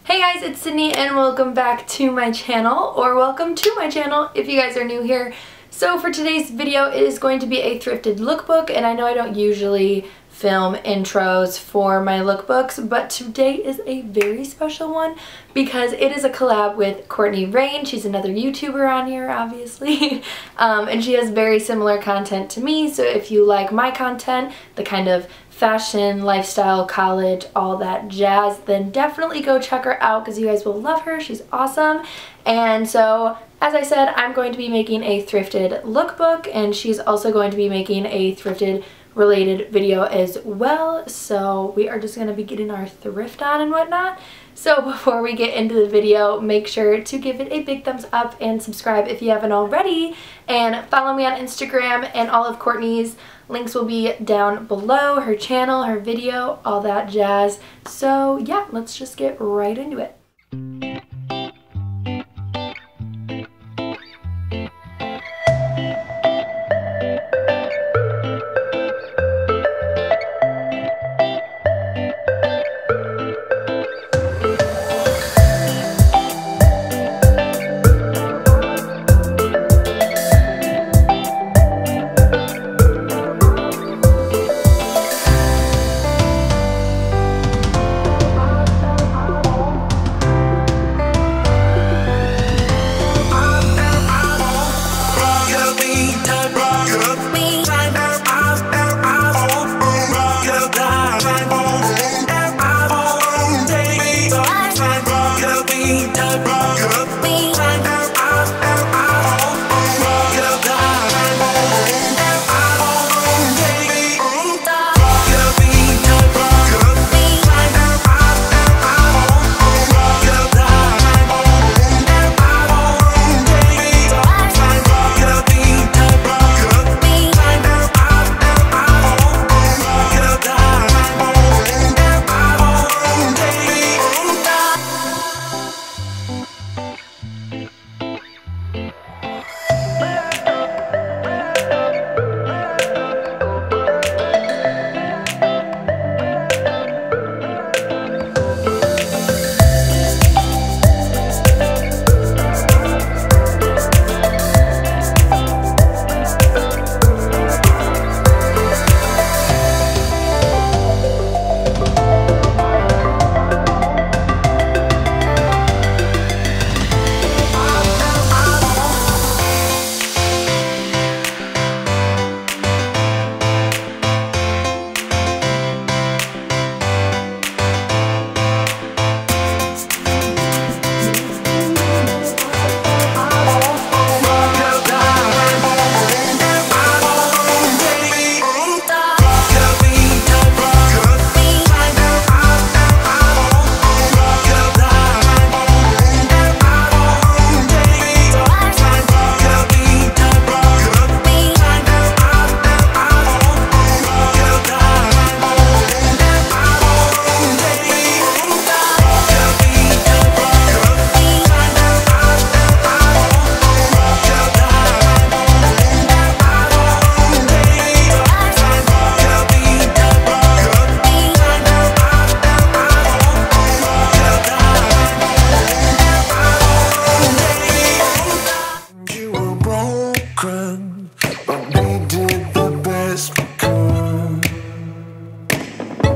Hey guys, it's Sydney and welcome back to my channel, or welcome to my channel if you guys are new here. So for today's video, it is going to be a thrifted lookbook, and I know I don't usually film intros for my lookbooks, but today is a very special one because it is a collab with Courtney Raine. She's another YouTuber on here, obviously, and she has very similar content to me, so if you like my content, the kind of fashion, lifestyle, college, all that jazz, then definitely go check her out because you guys will love her. She's awesome. And so, as I said, I'm going to be making a thrifted lookbook, and she's also going to be making a thrifted related video as well. So we are just going to be getting our thrift on and whatnot. So before we get into the video, make sure to give it a big thumbs up and subscribe if you haven't already, and follow me on Instagram, and all of Courtney's links will be down below, her channel, her video, all that jazz. So yeah, let's just get right into it.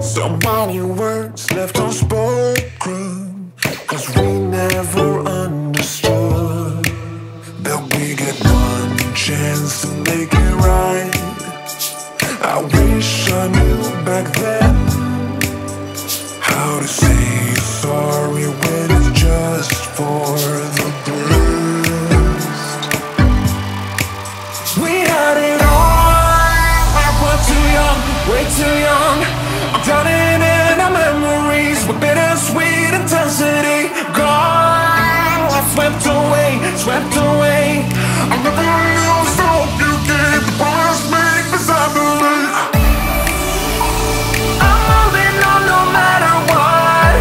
So many words left unspoken, 'cause we never understood that we get one chance to make it right. I wish I knew back then how to say sorry when it's just for the best. We had it all, I was too young, way too young. I'm drowning in our memories with bittersweet intensity. Gone, swept away, swept away. I never used to hope you gave the promise make beside me. I'm moving on no matter what.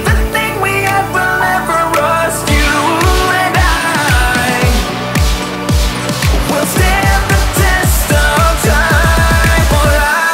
The thing we had will never rust. You and I will stand the test of time for life.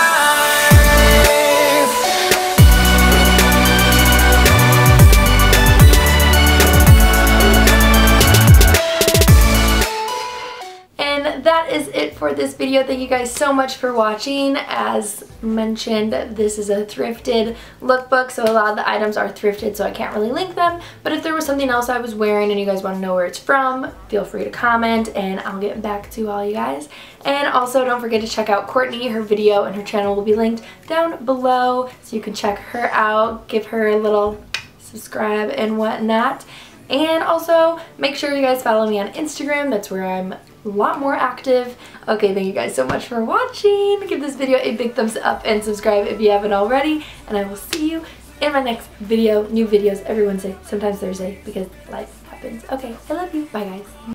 for this video. Thank you guys so much for watching. As mentioned, this is a thrifted lookbook, so a lot of the items are thrifted, so I can't really link them. But if there was something else I was wearing and you guys want to know where it's from, feel free to comment and I'll get back to all you guys. And also don't forget to check out Courtney. Her video and her channel will be linked down below, so you can check her out, give her a little subscribe and whatnot. And also make sure you guys follow me on Instagram. That's where I'm a lot more active. Okay, thank you guys so much for watching. Give this video a big thumbs up and subscribe if you haven't already. And I will see you in my next video. New videos every Wednesday, sometimes Thursday, because life happens. Okay, I love you. Bye guys.